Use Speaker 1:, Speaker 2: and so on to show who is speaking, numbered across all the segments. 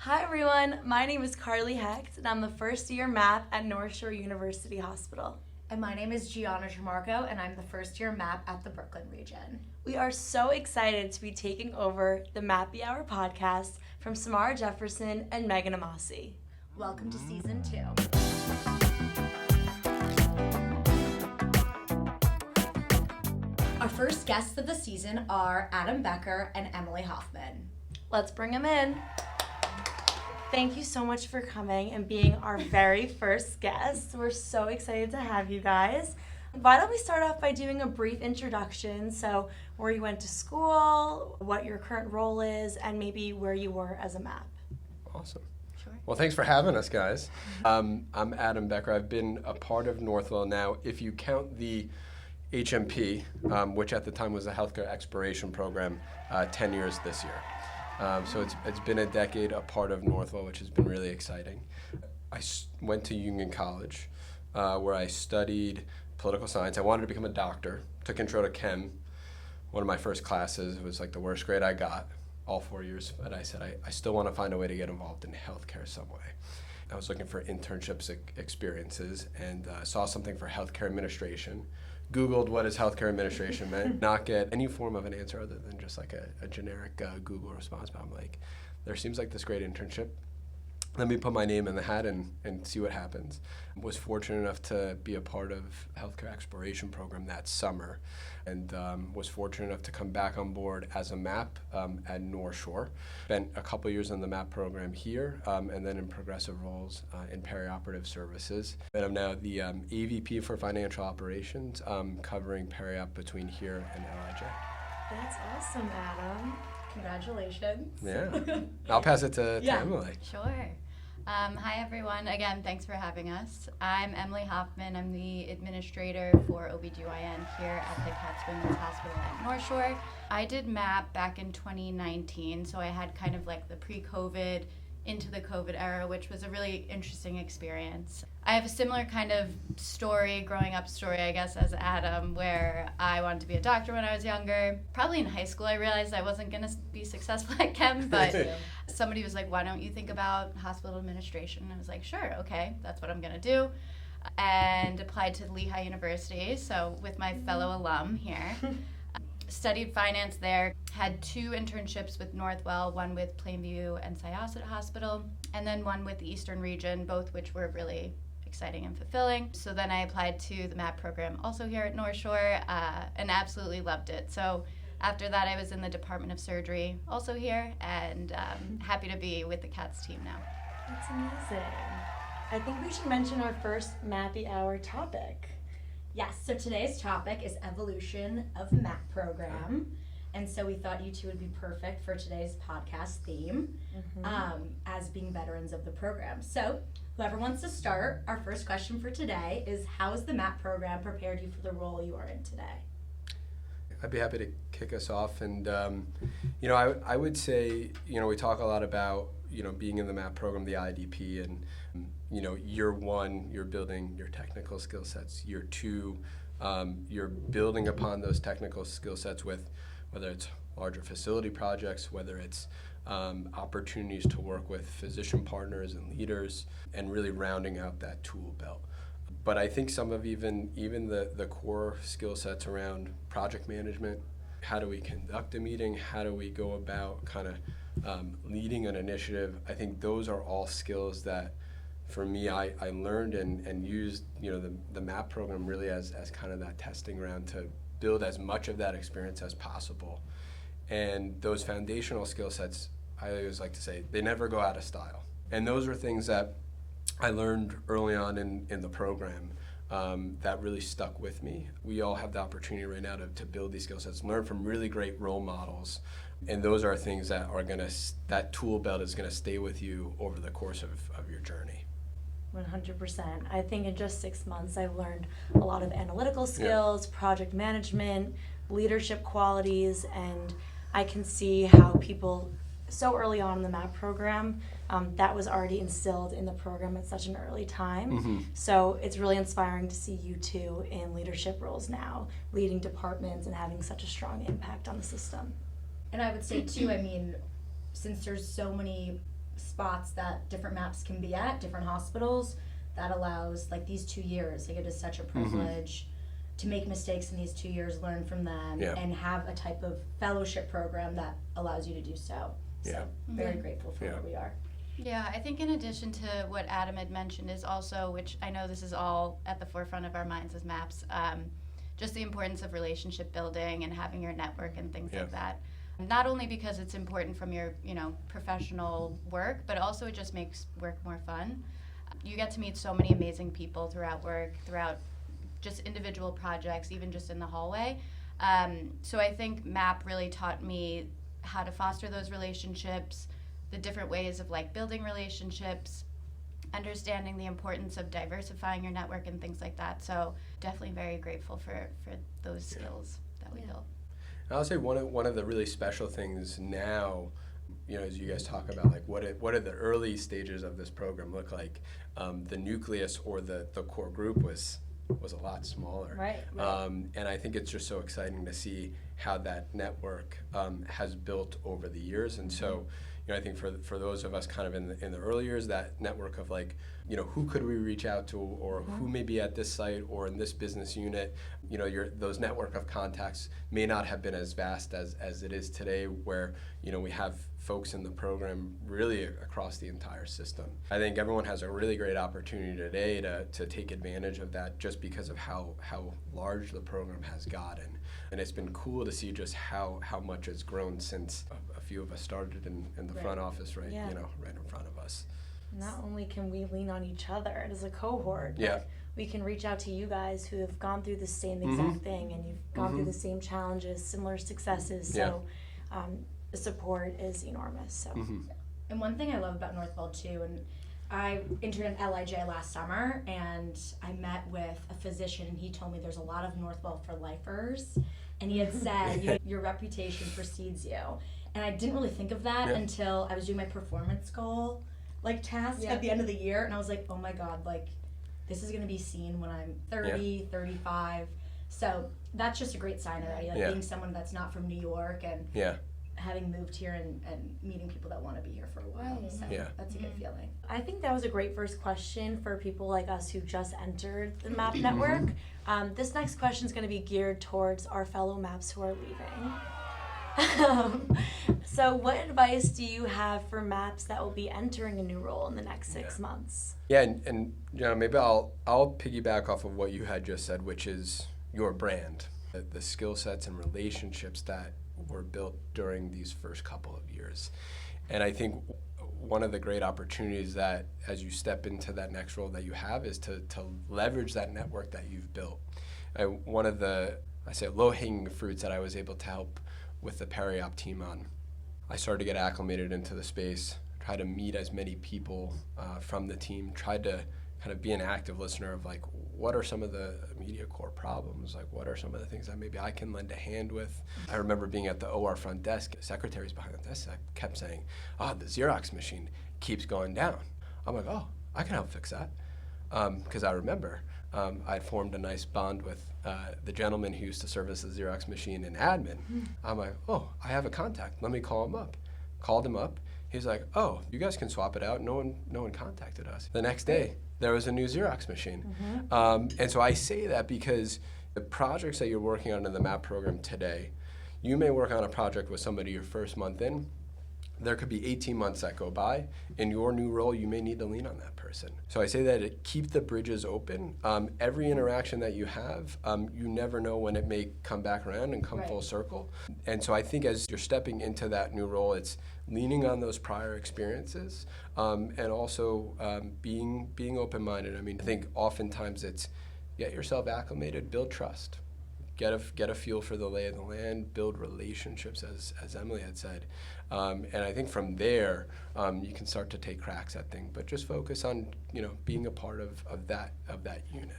Speaker 1: Hi everyone, my name is Carly Hecht and I'm the first year MAP at North Shore University Hospital.
Speaker 2: And my name is Gianna Tremarco and I'm the first year MAP at the Brooklyn region.
Speaker 1: We are so excited to be taking over the Mappy Hour podcast from Samara Jefferson and Megan Amasi.
Speaker 2: Welcome to season 2. Our first guests of the season are Adam Becker and Emily Hoffman.
Speaker 1: Let's bring them in. Thank you so much for coming and being our very first guest. We're so excited to have you guys. Why don't we start off by doing a brief introduction, so where you went to school, what your current role is, and maybe where you were as a MAP.
Speaker 3: Awesome.
Speaker 1: Sure.
Speaker 3: Well, thanks for having us, guys. I'm Adam Becker. I've been a part of Northwell now. If you count the HMP, which at the time was a healthcare exploration program, 10 years this year. So it's been a decade a part of Northwell, which has been really exciting. I went to Union College, where I studied political science. I wanted to become a doctor. Took intro to chem. One of my first classes, it was like the worst grade I got all 4 years. But I said, I still want to find a way to get involved in healthcare some way. I was looking for internships experiences and saw something for healthcare administration. Googled what is healthcare administration meant, not get any form of an answer other than just like a generic Google response. But I'm like, there seems like this great internship. Let me put my name in the hat and see what happens. Was fortunate enough to be a part of healthcare exploration program that summer, and was fortunate enough to come back on board as a MAP at North Shore. Spent a couple years in the MAP program here, and then in progressive roles in perioperative services. And I'm now the AVP for financial operations, covering periop between here and LIJ.
Speaker 1: That's awesome, Adam.
Speaker 2: Congratulations.
Speaker 3: Yeah. I'll pass it to Emily.
Speaker 4: Sure. Hi, everyone. Again, thanks for having us. I'm Emily Hoffman. I'm the administrator for OBGYN here at the Katz Women's Hospital at North Shore. I did MAP back in 2019, so I had kind of like the pre-COVID into the COVID era, which was a really interesting experience. I have a similar kind of growing up story, I guess, as Adam, where I wanted to be a doctor when I was younger. Probably in high school I realized I wasn't going to be successful at chem, but somebody was like, why don't you think about hospital administration? And I was like, sure, okay, that's what I'm going to do. And applied to Lehigh University, so with my fellow alum here. Studied finance there, had 2 internships with Northwell, one with Plainview and Syosset Hospital, and then one with the Eastern region, both which were really exciting and fulfilling. So then I applied to the MAP program also here at North Shore, and absolutely loved it. So after that I was in the Department of Surgery also here, and happy to be with the CATS team now.
Speaker 1: That's amazing. I think we should mention our first Mappy Hour topic.
Speaker 2: Yes, so today's topic is evolution of MAP program. And so we thought you two would be perfect for today's podcast theme, as being veterans of the program. So whoever wants to start, our first question for today is, how has the MAP program prepared you for the role you are in today?
Speaker 3: I'd be happy to kick us off. And, I would say, we talk a lot about, being in the MAP program, the IDP, and, year 1, you're building your technical skill sets. Year 2, you're building upon those technical skill sets with whether it's larger facility projects, whether it's opportunities to work with physician partners and leaders, and really rounding out that tool belt. But I think some of even the core skill sets around project management, how do we conduct a meeting, how do we go about kind of leading an initiative, I think those are all skills that for me I learned and used the MAP program really as kind of that testing ground to build as much of that experience as possible. And those foundational skill sets, I always like to say, they never go out of style. And those are things that I learned early on in the program that really stuck with me. We all have the opportunity right now to build these skill sets, learn from really great role models. And those are things that that tool belt is gonna stay with you over the course of your journey.
Speaker 1: 100%. I think in just 6 months I've learned a lot of analytical skills, project management, leadership qualities, and I can see how people so early on in the MAP program, that was already instilled in the program at such an early time. So it's really inspiring to see you two in leadership roles now, leading departments and having such a strong impact on the system.
Speaker 2: And I would say too, I mean, since there's so many spots that different MAPs can be at, different hospitals, that allows, like, these 2 years, like, it is such a privilege to make mistakes in these 2 years, learn from them, and have a type of fellowship program that allows you to do so. So, very grateful for where we are.
Speaker 4: Yeah, I think in addition to what Adam had mentioned is also, which I know this is all at the forefront of our minds as MAPs, just the importance of relationship building and having your network and things like that. Not only because it's important from your, professional work, but also it just makes work more fun. You get to meet so many amazing people throughout work, throughout just individual projects, even just in the hallway. So I think MAP really taught me how to foster those relationships, the different ways of building relationships, understanding the importance of diversifying your network and things like that. So definitely very grateful for those skills that we built.
Speaker 3: I'll say one of the really special things now, as you guys talk about what are the early stages of this program look like, the nucleus or the core group was a lot smaller.
Speaker 1: Right.
Speaker 3: And I think it's just so exciting to see how that network has built over the years. And so, I think for those of us kind of in the early years, that network of who could we reach out to, or who may be at this site or in this business unit, those network of contacts may not have been as vast as it is today, where we have folks in the program really across the entire system. I think everyone has a really great opportunity today to take advantage of that, just because of how large the program has gotten. And it's been cool to see just how much it's grown since a few of us started in the front office, right?
Speaker 1: Yeah.
Speaker 3: Right in front of us.
Speaker 1: Not only can we lean on each other as a cohort,
Speaker 3: Yeah.
Speaker 1: we can reach out to you guys who have gone through the same exact thing, and you've gone through the same challenges, similar successes. So the support is enormous. So.
Speaker 2: And one thing I love about Northwell too, and I interned at LIJ last summer, and I met with a physician, and he told me there's a lot of Northwell for lifers, and he had said your reputation precedes you. And I didn't really think of that until I was doing my performance goal task at the end of the year, and I was like, oh my god, this is going to be seen when I'm 30, 35. So that's just a great sign already, being someone that's not from New York and having moved here and meeting people that want to be here for a while.
Speaker 1: Right.
Speaker 2: So that's a good feeling.
Speaker 1: I think that was a great first question for people like us who just entered the MAP network. This next question is going to be geared towards our fellow MAPs who are leaving. So what advice do you have for MAPs that will be entering a new role in the next 6 months?
Speaker 3: Yeah, and maybe I'll piggyback off of what you had just said, which is your brand, the skill sets and relationships that were built during these first couple of years. And I think one of the great opportunities that as you step into that next role that you have is to leverage that network that you've built. One of the, low-hanging fruits that I was able to help with the peri-op team on, I started to get acclimated into the space, try to meet as many people from the team, tried to kind of be an active listener of what are some of the immediate core problems, what are some of the things that maybe I can lend a hand with. I remember being at the OR front desk, secretaries behind the desk kept saying, the Xerox machine keeps going down. I'm like, I can help fix that. Because I remember I formed a nice bond with the gentleman who used to service the Xerox machine in admin. I'm like, I have a contact. Let me call him up. Called him up. He's like, you guys can swap it out. No one contacted us. The next day, there was a new Xerox machine. And so I say that because the projects that you're working on in the MAP program today, you may work on a project with somebody your first month in. There could be 18 months that go by. In your new role, you may need to lean on that person. So I say that to keep the bridges open. Every interaction that you have, you never know when it may come back around and come full circle. And so I think as you're stepping into that new role, it's leaning on those prior experiences and also being open-minded. I think oftentimes it's get yourself acclimated, build trust. Get a feel for the lay of the land, build relationships, as Emily had said. And I think from there, you can start to take cracks at things, but just focus on, being a part of that unit.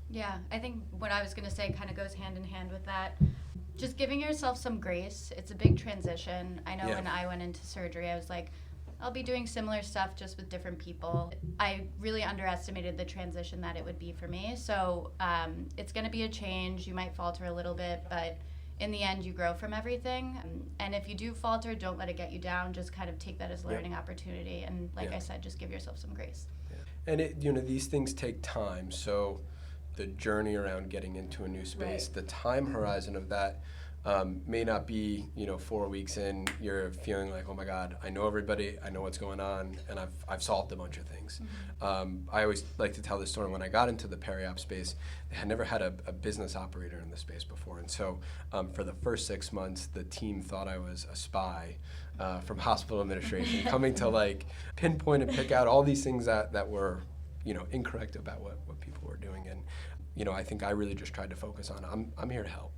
Speaker 4: Yeah, I think what I was going to say kind of goes hand in hand with that. Just giving yourself some grace. It's a big transition. I know when I went into surgery, I was like, I'll be doing similar stuff just with different people. I really underestimated the transition that it would be for me. So it's going to be a change. You might falter a little bit, but in the end, you grow from everything. And if you do falter, don't let it get you down. Just kind of take that as a learning opportunity. And like I said, just give yourself some grace.
Speaker 3: And these things take time. So the journey around getting into a new space, the time horizon of that may not be, 4 weeks in, you're feeling like, oh my God, I know everybody, I know what's going on, and I've solved a bunch of things. I always like to tell this story. When I got into the peri-op space, I had never had a business operator in the space before. And so for the first 6 months, the team thought I was a spy from hospital administration, coming to like pinpoint and pick out all these things that were, incorrect about what people were doing. And, I think I really just tried to focus on, I'm here to help.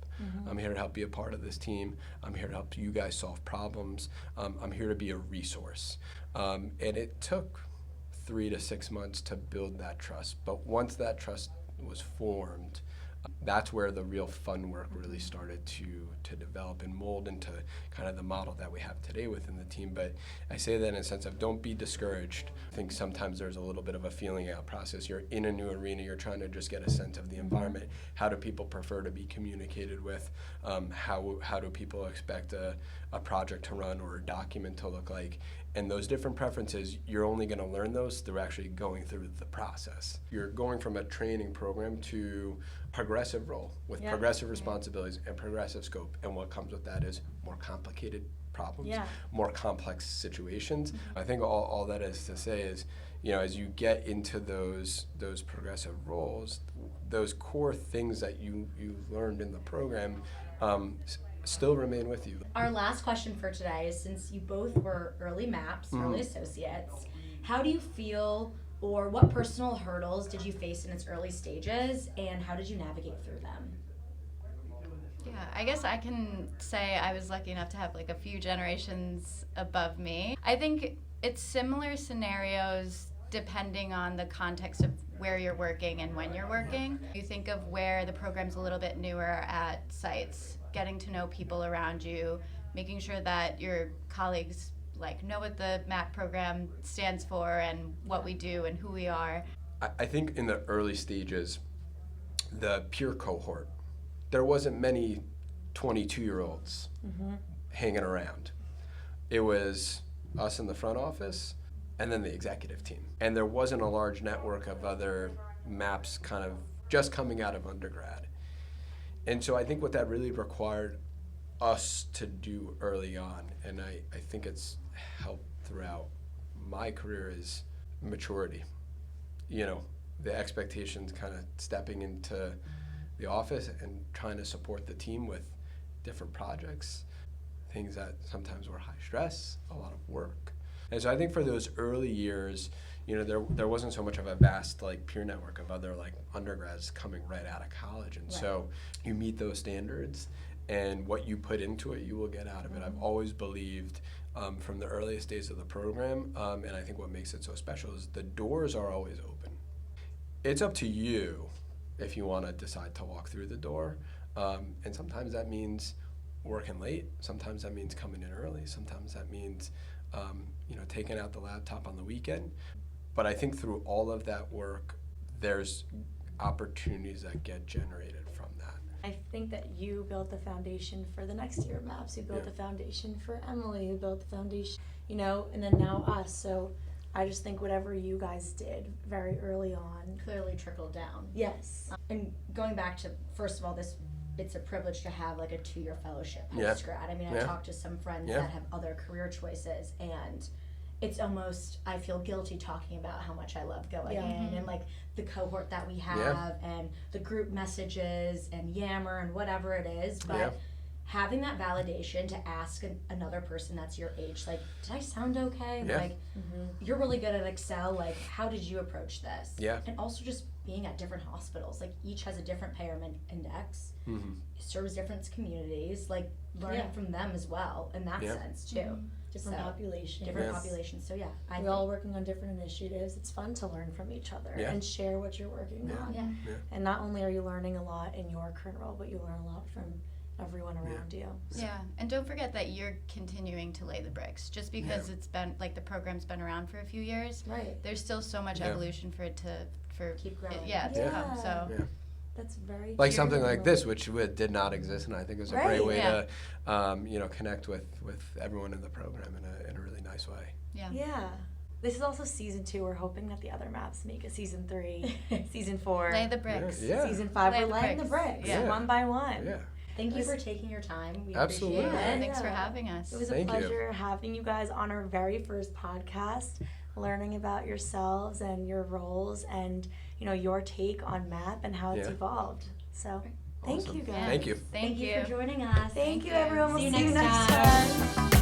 Speaker 3: I'm here to help be a part of this team. I'm here to help you guys solve problems. I'm here to be a resource. And it took 3 to 6 months to build that trust. But once that trust was formed, that's where the real fun work really started to develop and mold into kind of the model that we have today within the team. But I say that in a sense of don't be discouraged. I think sometimes there's a little bit of a feeling out process. You're in a new arena, you're trying to just get a sense of the environment. How do people prefer to be communicated with? How do people expect a project to run or a document to look like? And those different preferences, you're only going to learn those through actually going through the process. You're going from a training program to progressive role with progressive responsibilities and progressive scope. And what comes with that is more complicated problems, more complex situations. I think all that is to say is, as you get into those progressive roles, those core things that you learned in the program still remain with you.
Speaker 2: Our last question for today is, since you both were early MAPs, early associates, how do you feel, or what personal hurdles did you face in its early stages, and how did you navigate through them?
Speaker 4: Yeah, I guess I can say I was lucky enough to have like a few generations above me. I think it's similar scenarios depending on the context of where you're working and when you're working. You think of where the program's a little bit newer at sites, getting to know people around you, making sure that your colleagues know what the MAP program stands for and what we do and who we are.
Speaker 3: I think in the early stages, the peer cohort, there wasn't many 22-year-olds hanging around. It was us in the front office and then the executive team. And there wasn't a large network of other MAPs kind of just coming out of undergrad. And so I think what that really required us to do early on, and I think it's helped throughout my career, is maturity. The expectations kind of stepping into the office and trying to support the team with different projects, things that sometimes were high stress, a lot of work. And so I think for those early years, there wasn't so much of a vast peer network of other undergrads coming right out of college. And so you meet those standards, and what you put into it, you will get out of it. I've always believed from the earliest days of the program, and I think what makes it so special is the doors are always open. It's up to you if you want to decide to walk through the door. And sometimes that means working late. Sometimes that means coming in early. Sometimes that means taking out the laptop on the weekend. But I think through all of that work, there's opportunities that get generated from that.
Speaker 1: I think that you built the foundation for the next year of MAPS. You built the foundation for Emily. You built the foundation, and then now us. So I just think whatever you guys did very early on
Speaker 2: Clearly trickled down.
Speaker 1: Yes.
Speaker 2: And going back to, first of all, it's a privilege to have a 2-year fellowship post-grad. I mean, I talked to some friends that have other career choices, and it's almost, I feel guilty talking about how much I love going in, and the cohort that we have and the group messages and Yammer and whatever it is, but having that validation to ask another person that's your age, did I sound okay? You're really good at Excel, how did you approach this? And also just being at different hospitals, each has a different payer index, serves different communities, learning from them as well in that sense too.
Speaker 1: Different populations.
Speaker 2: Different populations. So
Speaker 1: we're all working on different initiatives. It's fun to learn from each other and share what you're working on. And not only are you learning a lot in your current role, but you learn a lot from everyone around you. So.
Speaker 4: And don't forget that you're continuing to lay the bricks. Just because it's been the program's been around for a few years, there's still so much evolution for it to
Speaker 2: keep growing.
Speaker 4: To come. So
Speaker 1: That's very
Speaker 3: like
Speaker 1: true.
Speaker 3: something like this, which did not exist, and I think is a great
Speaker 1: Right.
Speaker 3: way
Speaker 4: Yeah.
Speaker 3: to connect with everyone in the program in a really nice way.
Speaker 4: Yeah.
Speaker 1: Yeah. This is also season 2. We're hoping that the other maps make a season 3, season 4,
Speaker 4: Lay the bricks.
Speaker 3: Yeah.
Speaker 1: season 5.
Speaker 4: Lay
Speaker 1: We're
Speaker 4: the
Speaker 1: laying the
Speaker 4: bricks.
Speaker 1: bricks
Speaker 3: Yeah.
Speaker 1: one by one.
Speaker 3: Yeah.
Speaker 2: Thank you
Speaker 1: It was-
Speaker 2: for taking your time. We
Speaker 3: Absolutely.
Speaker 2: appreciate
Speaker 4: Yeah,
Speaker 2: it.
Speaker 4: thanks for
Speaker 1: Yeah.
Speaker 4: having us.
Speaker 1: It was
Speaker 3: Thank
Speaker 1: a
Speaker 3: you.
Speaker 1: pleasure having you guys on our very first podcast, learning about yourselves and your roles and, your take on MAP and how it's
Speaker 3: Yeah.
Speaker 1: evolved. So, thank
Speaker 3: Awesome.
Speaker 1: you guys.
Speaker 4: Yeah.
Speaker 3: Thank you.
Speaker 4: Thank you.
Speaker 2: for joining us.
Speaker 1: Thank you,
Speaker 4: you.
Speaker 1: everyone.
Speaker 2: See
Speaker 1: We'll
Speaker 2: you
Speaker 1: see you
Speaker 2: next
Speaker 1: next
Speaker 2: time.
Speaker 1: time.